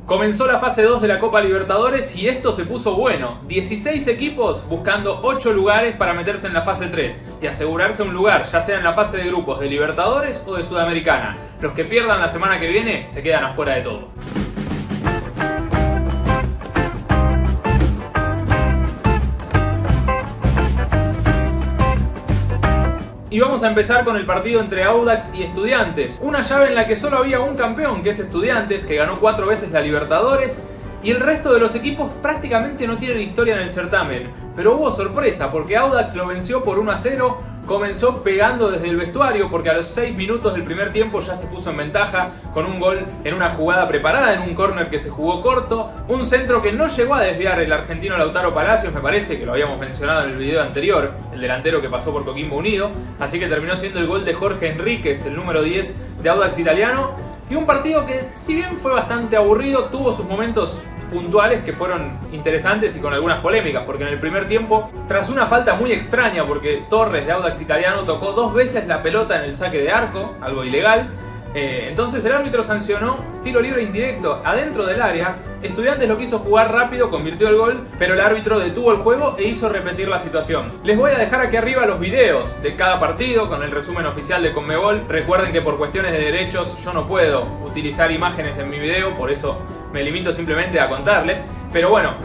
Comenzó la fase 2 de la Copa Libertadores y esto se puso bueno. 16 equipos buscando 8 lugares para meterse en la fase 3 y asegurarse un lugar, ya sea en la fase de grupos de Libertadores o de Sudamericana. Los que pierdan la semana que viene se quedan afuera de todo. Y vamos a empezar con el partido entre Audax y Estudiantes. Una llave en la que solo había un campeón, que es Estudiantes, que ganó 4 veces la Libertadores. Y el resto de los equipos prácticamente no tienen historia en el certamen. Pero hubo sorpresa, porque Audax lo venció por 1-0. Comenzó pegando desde el vestuario, porque a los 6 minutos del primer tiempo ya se puso en ventaja con un gol en una jugada preparada, en un córner que se jugó corto. Un centro que no llegó a desviar el argentino Lautaro Palacios, me parece, que lo habíamos mencionado en el video anterior, el delantero que pasó por Coquimbo Unido. Así que terminó siendo el gol de Jorge Enríquez, el número 10 de Audax Italiano. Y un partido que, si bien fue bastante aburrido, tuvo sus momentos puntuales que fueron interesantes y con algunas polémicas, porque en el primer tiempo, tras una falta muy extraña, porque Torres de Audax Italiano tocó 2 veces la pelota en el saque de arco, algo ilegal, entonces el árbitro sancionó tiro libre indirecto adentro del área. Estudiantes lo quiso jugar rápido, convirtió el gol, pero el árbitro detuvo el juego e hizo repetir la situación. Les voy a dejar aquí arriba los videos de cada partido con el resumen oficial de Conmebol. Recuerden que por cuestiones de derechos yo no puedo utilizar imágenes en mi video, por eso me limito simplemente a contarles. Pero bueno,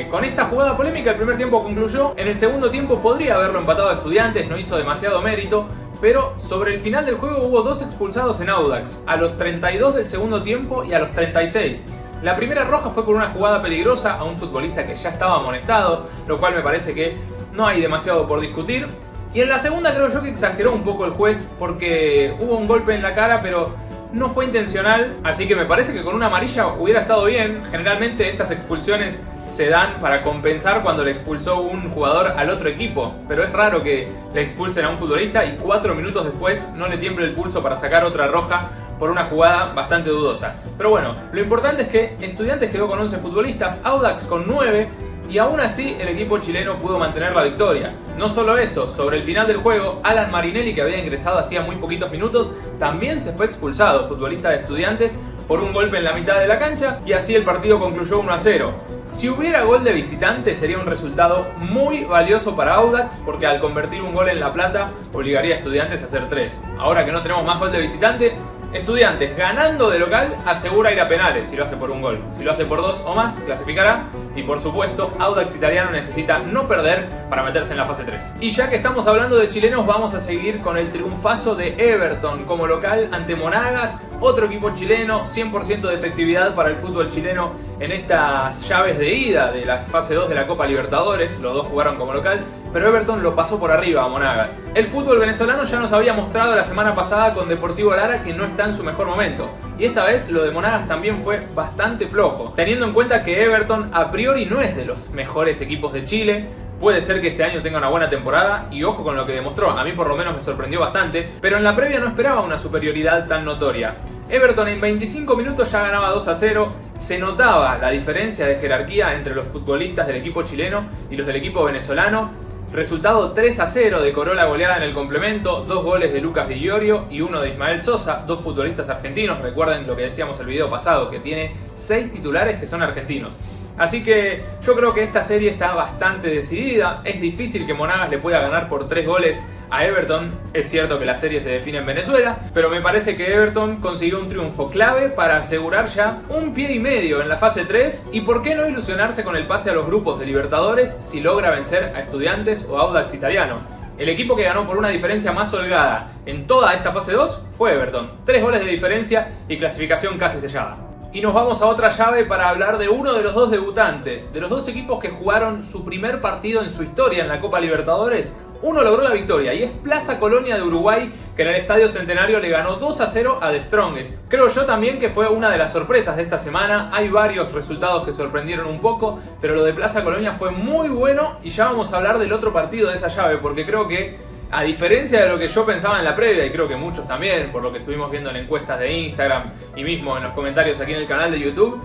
con esta jugada polémica el primer tiempo concluyó. En el segundo tiempo podría haberlo empatado a Estudiantes, no hizo demasiado mérito. Pero sobre el final del juego hubo 2 expulsados en Audax, a los 32 del segundo tiempo y a los 36. La primera roja fue por una jugada peligrosa a un futbolista que ya estaba amonestado, lo cual me parece que no hay demasiado por discutir. Y en la segunda creo yo que exageró un poco el juez, porque hubo un golpe en la cara, pero no fue intencional, así que me parece que con una amarilla hubiera estado bien. Generalmente estas expulsiones se dan para compensar cuando le expulsó un jugador al otro equipo, pero es raro que le expulsen a un futbolista y 4 minutos después no le tiemble el pulso para sacar otra roja por una jugada bastante dudosa. Pero bueno, lo importante es que Estudiantes quedó con 11 futbolistas, Audax con 9, y aún así el equipo chileno pudo mantener la victoria. No solo eso, sobre el final del juego, Alan Marinelli, que había ingresado hacía muy poquitos minutos, también se fue expulsado, futbolista de Estudiantes, por un golpe en la mitad de la cancha, y así el partido concluyó 1-0. Si hubiera gol de visitante sería un resultado muy valioso para Audax, porque al convertir un gol en La Plata obligaría a Estudiantes a hacer 3. Ahora que no tenemos más gol de visitante, Estudiantes ganando de local asegura ir a penales si lo hace por un gol. Si lo hace por 2 o más, clasificará. Y por supuesto, Audax Italiano necesita no perder para meterse en la fase 3. Y ya que estamos hablando de chilenos, vamos a seguir con el triunfazo de Everton como local ante Monagas. Otro equipo chileno, 100% de efectividad para el fútbol chileno en estas llaves de ida de la fase 2 de la Copa Libertadores. Los dos jugaron como local, pero Everton lo pasó por arriba a Monagas. El fútbol venezolano ya nos había mostrado la semana pasada con Deportivo Lara que no está en su mejor momento. Y esta vez lo de Monagas también fue bastante flojo, teniendo en cuenta que Everton a priori no es de los mejores equipos de Chile. Puede ser que este año tenga una buena temporada y ojo con lo que demostró, a mí por lo menos me sorprendió bastante, pero en la previa no esperaba una superioridad tan notoria. Everton en 25 minutos ya ganaba 2-0, se notaba la diferencia de jerarquía entre los futbolistas del equipo chileno y los del equipo venezolano. Resultado 3-0, decoró la goleada en el complemento, 2 goles de Lucas Di Iorio y 1 de Ismael Sosa, 2 futbolistas argentinos. Recuerden lo que decíamos en el video pasado, que tiene 6 titulares que son argentinos. Así que yo creo que esta serie está bastante decidida. Es difícil que Monagas le pueda ganar por 3 goles a Everton. Es cierto que la serie se define en Venezuela, pero me parece que Everton consiguió un triunfo clave para asegurar ya un pie y medio en la fase 3. Y por qué no ilusionarse con el pase a los grupos de Libertadores si logra vencer a Estudiantes o Audax Italiano. El equipo que ganó por una diferencia más holgada en toda esta fase 2 fue Everton. 3 goles de diferencia y clasificación casi sellada. Y nos vamos a otra llave para hablar de uno de los 2 debutantes, de los 2 equipos que jugaron su primer partido en su historia en la Copa Libertadores. Uno logró la victoria y es Plaza Colonia de Uruguay, que en el Estadio Centenario le ganó 2-0 a The Strongest. Creo yo también que fue una de las sorpresas de esta semana. Hay varios resultados que sorprendieron un poco, pero lo de Plaza Colonia fue muy bueno y ya vamos a hablar del otro partido de esa llave, porque creo que a diferencia de lo que yo pensaba en la previa, y creo que muchos también, por lo que estuvimos viendo en encuestas de Instagram y mismo en los comentarios aquí en el canal de YouTube,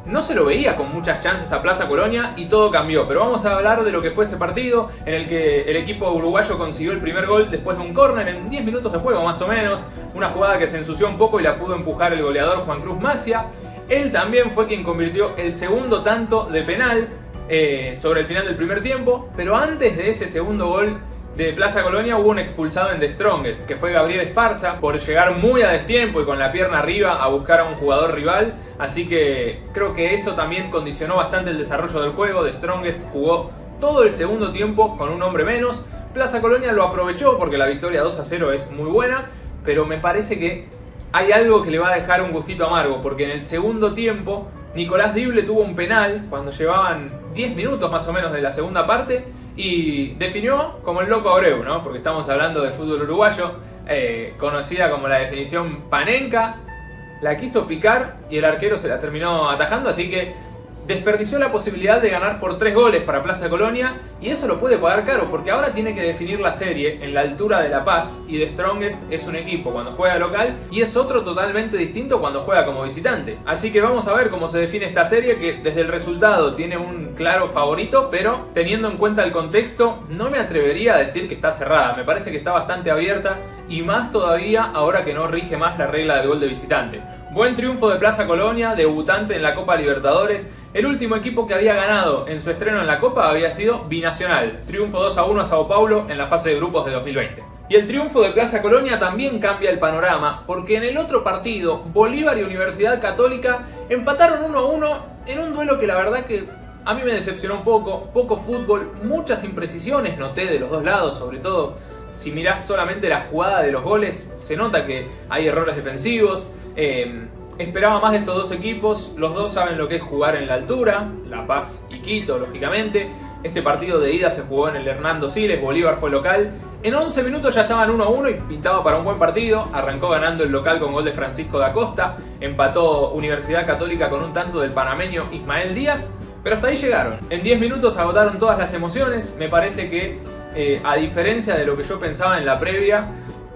no se lo veía con muchas chances a Plaza Colonia y todo cambió. Pero vamos a hablar de lo que fue ese partido en el que el equipo uruguayo consiguió el primer gol después de un córner en 10 minutos de juego más o menos. Una jugada que se ensució un poco y la pudo empujar el goleador Juan Cruz Macia. Él también fue quien convirtió el segundo tanto de penal sobre el final del primer tiempo, pero antes de ese segundo gol de Plaza Colonia hubo un expulsado en The Strongest, que fue Gabriel Esparza, por llegar muy a destiempo y con la pierna arriba a buscar a un jugador rival. Así que creo que eso también condicionó bastante el desarrollo del juego. The Strongest jugó todo el segundo tiempo con un hombre menos. Plaza Colonia lo aprovechó porque la victoria 2-0 es muy buena, pero me parece que hay algo que le va a dejar un gustito amargo, porque en el segundo tiempo Nicolás Dible tuvo un penal cuando llevaban 10 minutos más o menos de la segunda parte y definió como el loco Abreu, ¿no? Porque estamos hablando de fútbol uruguayo, conocida como la definición Panenka. La quiso picar y el arquero se la terminó atajando, así que desperdició la posibilidad de ganar por 3 goles para Plaza Colonia, y eso lo puede pagar caro porque ahora tiene que definir la serie en la altura de La Paz, y The Strongest es un equipo cuando juega local y es otro totalmente distinto cuando juega como visitante. Así que vamos a ver cómo se define esta serie, que desde el resultado tiene un claro favorito, pero teniendo en cuenta el contexto no me atrevería a decir que está cerrada. Me parece que está bastante abierta, y más todavía ahora que no rige más la regla del gol de visitante. Buen triunfo de Plaza Colonia, debutante en la Copa Libertadores. El último equipo que había ganado en su estreno en la Copa había sido Binacional. Triunfo 2-1 a Sao Paulo en la fase de grupos de 2020. Y el triunfo de Plaza Colonia también cambia el panorama, porque en el otro partido, Bolívar y Universidad Católica empataron 1-1 en un duelo que la verdad que a mí me decepcionó un poco fútbol, muchas imprecisiones noté de los dos lados, sobre todo si mirás solamente la jugada de los goles, se nota que hay errores defensivos. Esperaba más de estos dos equipos, los dos saben lo que es jugar en la altura, La Paz y Quito, lógicamente. Este partido de ida se jugó en el Hernando Siles, Bolívar fue local. En 11 minutos ya estaban 1-1 y pintaba para un buen partido. Arrancó ganando el local con gol de Francisco da Costa, empató Universidad Católica con un tanto del panameño Ismael Díaz, pero hasta ahí llegaron. En 10 minutos agotaron todas las emociones. Me parece que, a diferencia de lo que yo pensaba en la previa,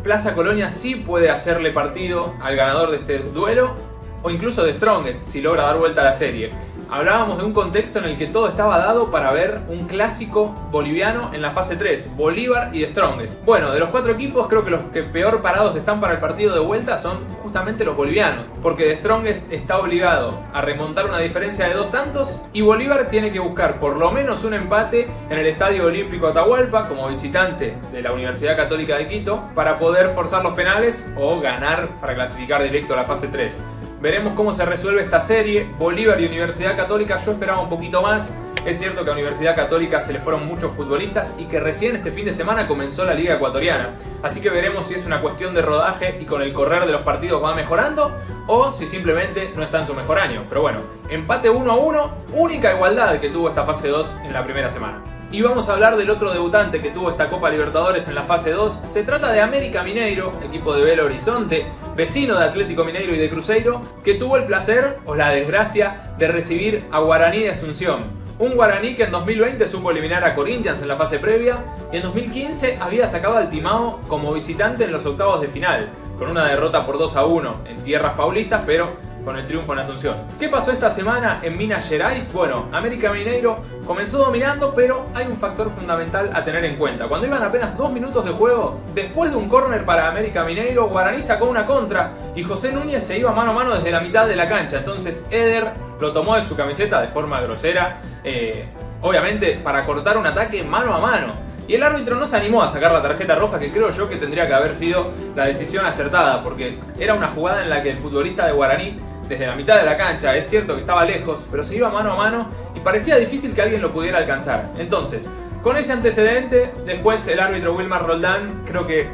Plaza Colonia sí puede hacerle partido al ganador de este duelo, o incluso de Strongest si logra dar vuelta a la serie. Hablábamos de un contexto en el que todo estaba dado para ver un clásico boliviano en la fase 3, Bolívar y The Strongest. Bueno, de los 4 equipos creo que los que peor parados están para el partido de vuelta son justamente los bolivianos, porque The Strongest está obligado a remontar una diferencia de 2 tantos y Bolívar tiene que buscar por lo menos un empate en el Estadio Olímpico Atahualpa como visitante de la Universidad Católica de Quito para poder forzar los penales o ganar para clasificar directo a la fase 3. Veremos cómo se resuelve esta serie. Bolívar y Universidad Católica, yo esperaba un poquito más. Es cierto que a Universidad Católica se le fueron muchos futbolistas y que recién este fin de semana comenzó la Liga Ecuatoriana. Así que veremos si es una cuestión de rodaje y con el correr de los partidos va mejorando, o si simplemente no está en su mejor año. Pero bueno, empate 1-1, única igualdad que tuvo esta fase 2 en la primera semana. Y vamos a hablar del otro debutante que tuvo esta Copa Libertadores en la fase 2. Se trata de América Mineiro, equipo de Belo Horizonte, vecino de Atlético Mineiro y de Cruzeiro, que tuvo el placer o la desgracia de recibir a Guaraní de Asunción. Un Guaraní que en 2020 supo eliminar a Corinthians en la fase previa y en 2015 había sacado al Timao como visitante en los octavos de final, con una derrota por 2-1 en tierras paulistas, pero con el triunfo en Asunción. ¿Qué pasó esta semana en Minas Gerais? Bueno, América Mineiro comenzó dominando, pero hay un factor fundamental a tener en cuenta. Cuando iban apenas 2 minutos de juego, después de un córner para América Mineiro, Guaraní sacó una contra y José Núñez se iba mano a mano desde la mitad de la cancha. Entonces Eder lo tomó de su camiseta de forma grosera, obviamente para cortar un ataque mano a mano. Y el árbitro no se animó a sacar la tarjeta roja, que creo yo que tendría que haber sido la decisión acertada, porque era una jugada en la que el futbolista de Guaraní, desde la mitad de la cancha, es cierto que estaba lejos, pero se iba mano a mano y parecía difícil que alguien lo pudiera alcanzar. Entonces, con ese antecedente, después el árbitro Wilmar Roldán creo que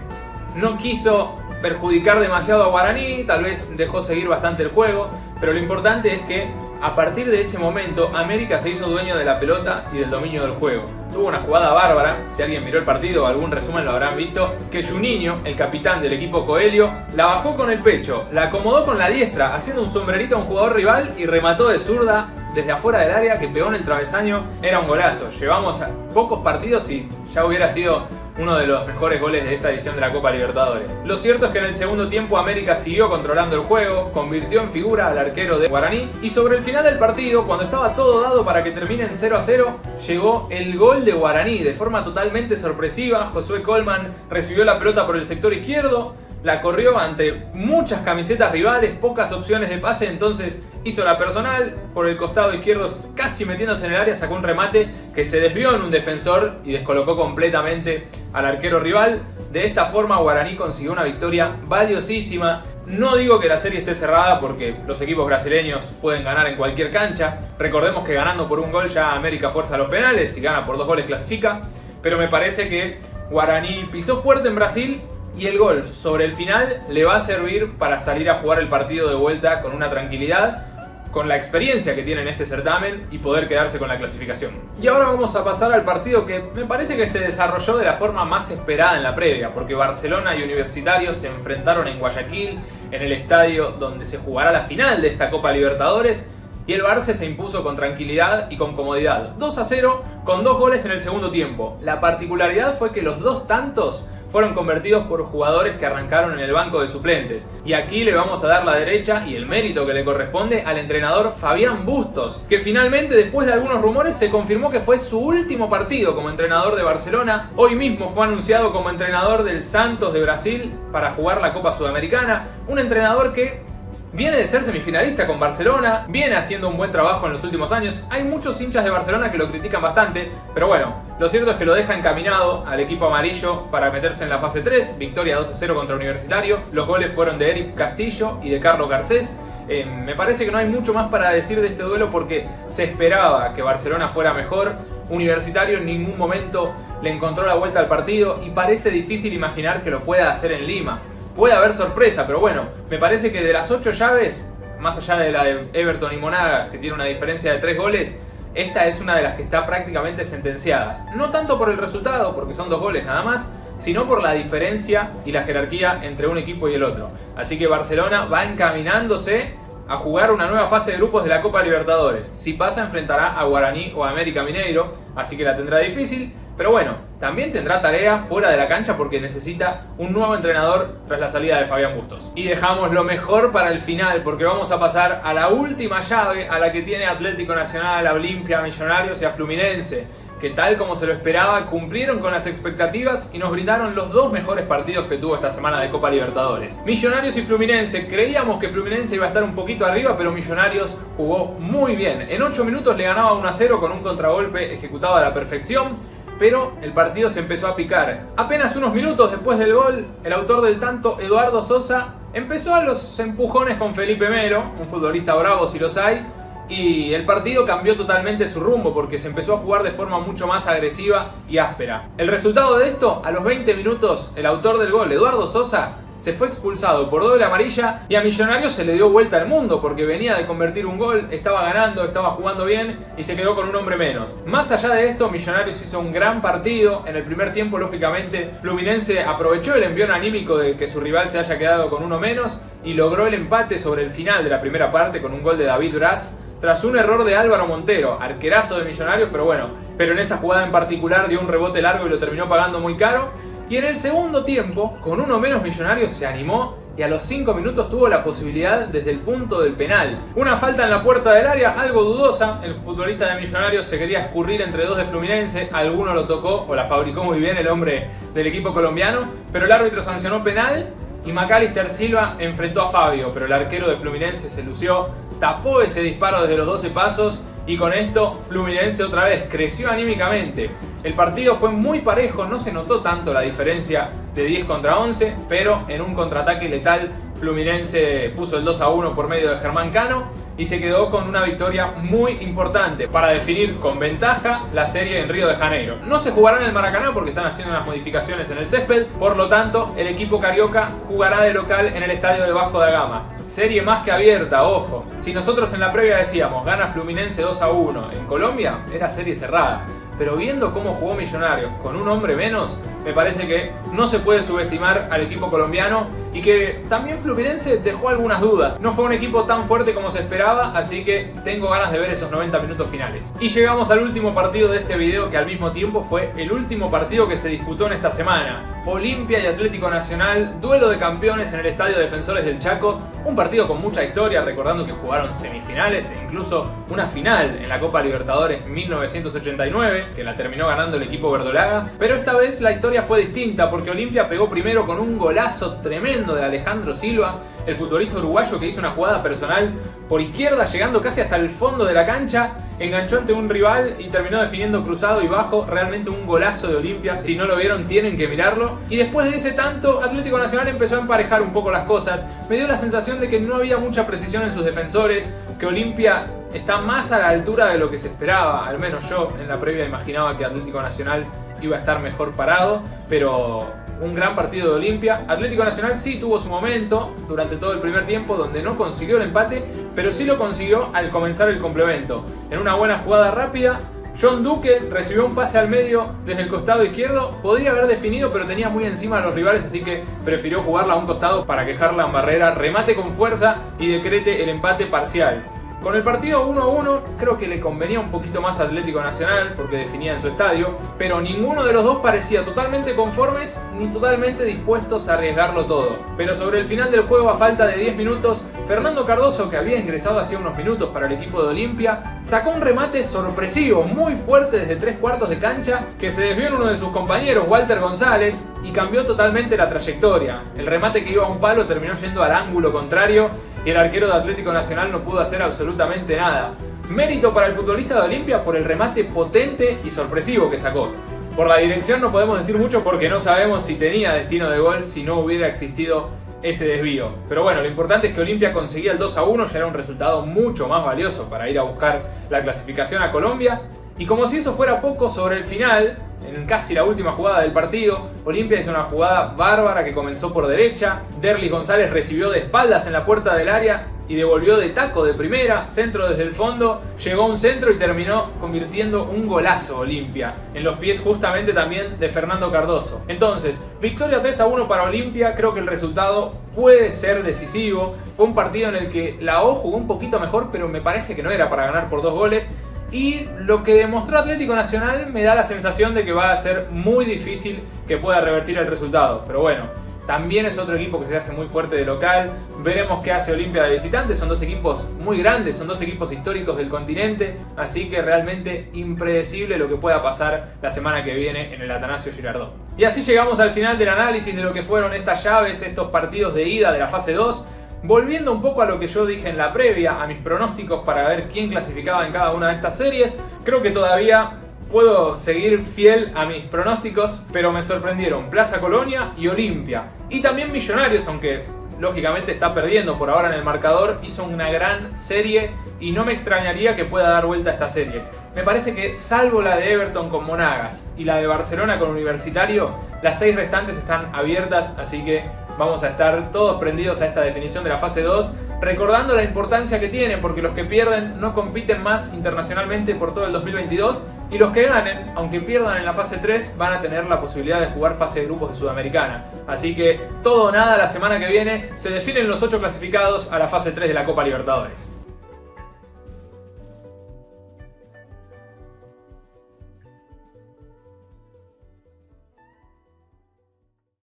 no quiso perjudicar demasiado a Guaraní, tal vez dejó seguir bastante el juego, pero lo importante es que a partir de ese momento América se hizo dueño de la pelota y del dominio del juego. Tuvo una jugada bárbara, si alguien miró el partido o algún resumen lo habrán visto, que Juninho, el capitán del equipo Coelho, la bajó con el pecho, la acomodó con la diestra, haciendo un sombrerito a un jugador rival y remató de zurda desde afuera del área que pegó en el travesaño. Era un golazo. Llevamos pocos partidos y ya hubiera sido uno de los mejores goles de esta edición de la Copa Libertadores. Lo cierto es que en el segundo tiempo América siguió controlando el juego, convirtió en figura al arquero de Guaraní y sobre el final del partido, cuando estaba todo dado para que termine en 0-0, llegó el gol de Guaraní de forma totalmente sorpresiva. Josué Colman recibió la pelota por el sector izquierdo, la corrió ante muchas camisetas rivales, pocas opciones de pase, entonces hizo la personal por el costado izquierdo, casi metiéndose en el área, sacó un remate que se desvió en un defensor y descolocó completamente al arquero rival. De esta forma Guaraní consiguió una victoria valiosísima. No digo que la serie esté cerrada porque los equipos brasileños pueden ganar en cualquier cancha. Recordemos que ganando por un gol ya América fuerza los penales, si gana por 2 goles clasifica, pero me parece que Guaraní pisó fuerte en Brasil y el gol sobre el final le va a servir para salir a jugar el partido de vuelta con una tranquilidad, con la experiencia que tiene en este certamen y poder quedarse con la clasificación. Y ahora vamos a pasar al partido que me parece que se desarrolló de la forma más esperada en la previa, porque Barcelona y Universitario se enfrentaron en Guayaquil, en el estadio donde se jugará la final de esta Copa Libertadores, y el Barça se impuso con tranquilidad y con comodidad, 2-0 con 2 goles en el segundo tiempo. La particularidad fue que los 2 tantos fueron convertidos por jugadores que arrancaron en el banco de suplentes. Y aquí le vamos a dar la derecha y el mérito que le corresponde al entrenador Fabián Bustos, que finalmente, después de algunos rumores, se confirmó que fue su último partido como entrenador de Barcelona. Hoy mismo fue anunciado como entrenador del Santos de Brasil para jugar la Copa Sudamericana. Un entrenador que viene de ser semifinalista con Barcelona, viene haciendo un buen trabajo en los últimos años. Hay muchos hinchas de Barcelona que lo critican bastante, pero bueno, lo cierto es que lo deja encaminado al equipo amarillo para meterse en la fase 3, victoria 2-0 contra Universitario. Los goles fueron de Eric Castillo y de Carlos Garcés. Me parece que no hay mucho más para decir de este duelo porque se esperaba que Barcelona fuera mejor. Universitario en ningún momento le encontró la vuelta al partido y parece difícil imaginar que lo pueda hacer en Lima. Puede haber sorpresa, pero bueno, me parece que de las 8 llaves, más allá de la de Everton y Monagas, que tiene una diferencia de 3 goles, esta es una de las que está prácticamente sentenciadas. No tanto por el resultado, porque son 2 goles nada más, sino por la diferencia y la jerarquía entre un equipo y el otro. Así que Barcelona va encaminándose a jugar una nueva fase de grupos de la Copa Libertadores. Si pasa, enfrentará a Guaraní o a América Mineiro, así que la tendrá difícil. Pero bueno, también tendrá tarea fuera de la cancha porque necesita un nuevo entrenador tras la salida de Fabián Bustos. Y dejamos lo mejor para el final porque vamos a pasar a la última llave, a la que tiene Atlético Nacional, a Olimpia, a Millonarios y a Fluminense, que tal como se lo esperaba cumplieron con las expectativas y nos brindaron los 2 mejores partidos que tuvo esta semana de Copa Libertadores. Millonarios y Fluminense, creíamos que Fluminense iba a estar un poquito arriba, pero Millonarios jugó muy bien. En 8 minutos le ganaba 1-0 con un contragolpe ejecutado a la perfección, pero el partido se empezó a picar. Apenas unos minutos después del gol, el autor del tanto, Eduardo Sosa, empezó a los empujones con Felipe Melo, un futbolista bravo si los hay, y el partido cambió totalmente su rumbo porque se empezó a jugar de forma mucho más agresiva y áspera. El resultado de esto, a los 20 minutos, el autor del gol, Eduardo Sosa, se fue expulsado por doble amarilla y a Millonarios se le dio vuelta al mundo porque venía de convertir un gol, estaba ganando, estaba jugando bien y se quedó con un hombre menos. Más allá de esto, Millonarios hizo un gran partido. En el primer tiempo, lógicamente, Fluminense aprovechó el envión anímico de que su rival se haya quedado con uno menos y logró el empate sobre el final de la primera parte con un gol de David Braz tras un error de Álvaro Montero, arquerazo de Millonarios, pero en esa jugada en particular dio un rebote largo y lo terminó pagando muy caro. Y en el segundo tiempo, con uno menos, Millonarios se animó y a los 5 minutos tuvo la posibilidad desde el punto del penal. Una falta en la puerta del área, algo dudosa. El futbolista de Millonarios se quería escurrir entre 2 de Fluminense, alguno lo tocó o la fabricó muy bien el hombre del equipo colombiano, pero el árbitro sancionó penal y Macalister Silva enfrentó a Fabio, pero el arquero de Fluminense se lució, tapó ese disparo desde los 12 pasos y con esto Fluminense otra vez creció anímicamente. El partido fue muy parejo, no se notó tanto la diferencia de 10 contra 11, pero en un contraataque letal Fluminense puso el 2-1 por medio de Germán Cano y se quedó con una victoria muy importante para definir con ventaja la serie en Río de Janeiro. No se jugará en el Maracaná porque están haciendo unas modificaciones en el césped, por lo tanto el equipo carioca jugará de local en el estadio de Vasco da Gama. Serie más que abierta, ojo. Si nosotros en la previa decíamos gana Fluminense 2-1 en Colombia, era serie cerrada. Pero viendo cómo jugó Millonarios con un hombre menos, me parece que no se puede subestimar al equipo colombiano y que también Fluminense dejó algunas dudas. No fue un equipo tan fuerte como se esperaba, así que tengo ganas de ver esos 90 minutos finales. Y llegamos al último partido de este video, que al mismo tiempo fue el último partido que se disputó en esta semana. Olimpia y Atlético Nacional, duelo de campeones en el Estadio Defensores del Chaco. Un partido con mucha historia, recordando que jugaron semifinales e incluso una final en la Copa Libertadores en 1989. que la terminó ganando el equipo verdolaga, pero esta vez la historia fue distinta porque Olimpia pegó primero con un golazo tremendo de Alejandro Silva, el futbolista uruguayo que hizo una jugada personal por izquierda llegando casi hasta el fondo de la cancha, enganchó ante un rival y terminó definiendo cruzado y bajo, realmente un golazo de Olimpia, si no lo vieron tienen que mirarlo. Y después de ese tanto, Atlético Nacional empezó a emparejar un poco las cosas, me dio la sensación de que no había mucha precisión en sus defensores, que Olimpia está más a la altura de lo que se esperaba, al menos yo en la previa imaginaba que Atlético Nacional iba a estar mejor parado, pero un gran partido de Olimpia. Atlético Nacional sí tuvo su momento durante todo el primer tiempo donde no consiguió el empate, pero sí lo consiguió al comenzar el complemento. En una buena jugada rápida, John Duque recibió un pase al medio desde el costado izquierdo, podría haber definido pero tenía muy encima a los rivales, así que prefirió jugarla a un costado para quejarla en barrera, remate con fuerza y decrete el empate parcial. Con el partido 1-1 creo que le convenía un poquito más a Atlético Nacional porque definía en su estadio, pero ninguno de los dos parecía totalmente conformes ni totalmente dispuestos a arriesgarlo todo. Pero sobre el final del juego, a falta de 10 minutos, Fernando Cardoso, que había ingresado hacía unos minutos para el equipo de Olimpia, sacó un remate sorpresivo, muy fuerte desde 3/4 de cancha, que se desvió en uno de sus compañeros, Walter González, y cambió totalmente la trayectoria. El remate que iba a un palo terminó yendo al ángulo contrario y el arquero de Atlético Nacional no pudo hacer absolutamente nada. Mérito para el futbolista de Olimpia por el remate potente y sorpresivo que sacó. Por la dirección no podemos decir mucho porque no sabemos si tenía destino de gol si no hubiera existido ese desvío. Pero bueno, lo importante es que Olimpia conseguía el 2-1, ya era un resultado mucho más valioso para ir a buscar la clasificación a Colombia. Y como si eso fuera poco, sobre el final, en casi la última jugada del partido, Olimpia hizo una jugada bárbara que comenzó por derecha. Derlis González recibió de espaldas en la puerta del área y devolvió de taco de primera, centro desde el fondo, llegó a un centro y terminó convirtiendo un golazo Olimpia, en los pies justamente también de Fernando Cardoso. Entonces, victoria 3-1 para Olimpia, creo que el resultado puede ser decisivo. Fue un partido en el que la O jugó un poquito mejor, pero me parece que no era para ganar por 2 goles. Y lo que demostró Atlético Nacional me da la sensación de que va a ser muy difícil que pueda revertir el resultado. Pero bueno, también es otro equipo que se hace muy fuerte de local. Veremos qué hace Olimpia de visitante. Son dos equipos muy grandes, son dos equipos históricos del continente. Así que realmente impredecible lo que pueda pasar la semana que viene en el Atanasio Girardot. Y así llegamos al final del análisis de lo que fueron estas llaves, estos partidos de ida de la fase 2. Volviendo un poco a lo que yo dije en la previa, a mis pronósticos para ver quién clasificaba en cada una de estas series, creo que todavía puedo seguir fiel a mis pronósticos, pero me sorprendieron Plaza Colonia y Olimpia. Y también Millonarios, aunque lógicamente está perdiendo por ahora en el marcador, hizo una gran serie y no me extrañaría que pueda dar vuelta a esta serie. Me parece que salvo la de Everton con Monagas y la de Barcelona con Universitario, las 6 restantes están abiertas, así que vamos a estar todos prendidos a esta definición de la fase 2, recordando la importancia que tiene, porque los que pierden no compiten más internacionalmente por todo el 2022, y los que ganen, aunque pierdan en la fase 3, van a tener la posibilidad de jugar fase de grupos de Sudamericana. Así que todo o nada la semana que viene, se definen los 8 clasificados a la fase 3 de la Copa Libertadores.